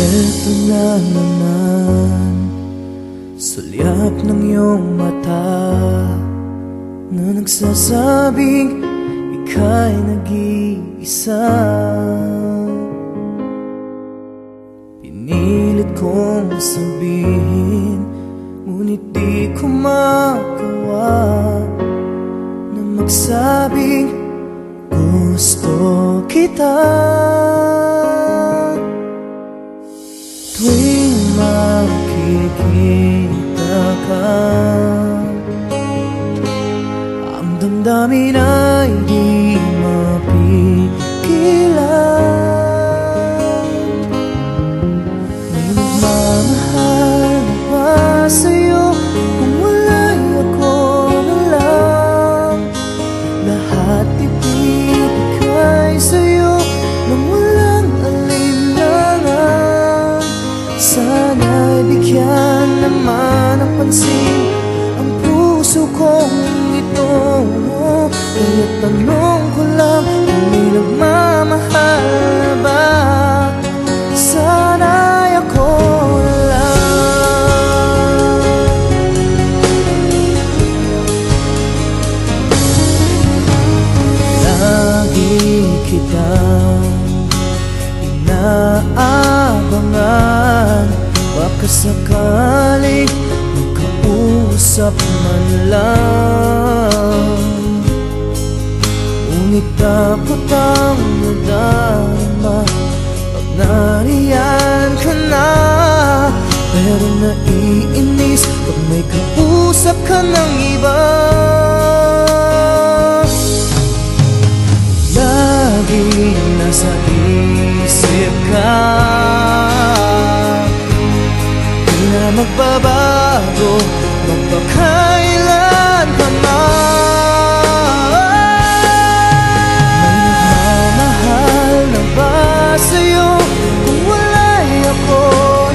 Eto na naman, sulyap ng iyong mata na nagsasabing ika'y nag-iisa. Pinilit kong sabihin, ngunit di ko magawa na magsabing gusto kita. Tuwing makikita ka, ang damdamin ay di mapigilan. May nagmamahal na ba sa'yo kung wala'y ako na lang? Lahat ibibigay sa'yo nang walang alinlangan. Sana'y bigyan naman ng pansin ang puso kong ito. Kaya tanong ko lang kung may nagmamahal na ba? Sana'y ako lang. Lagi kitang inaabangan, baka sakaling magkausap man lang. Ngunit takot ang nadama pag nariyan ka na. Pero naiinis pag may kausap ka ng iba. Lagi nasa isip ka, di na magbabago magpakailan pa man. May nagmamahal na ba sa'yo kung wala'y ako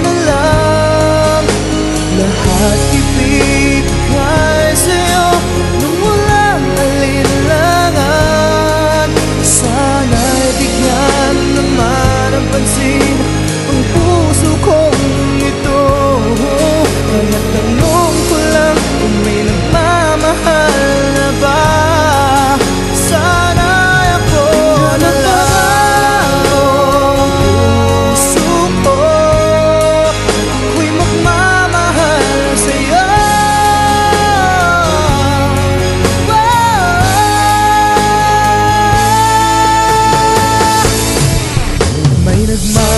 na lang? Lahat ibibigay sa'yo nung walang alinlangan. Sana'y bigyan naman ng pansin ang puso kong ito. Kaya tanong ko lang kung may nagmamahal na ba? Sana'y ako na lang. Puso ko, ako'y magmamahal sa'yo. May nagmamahal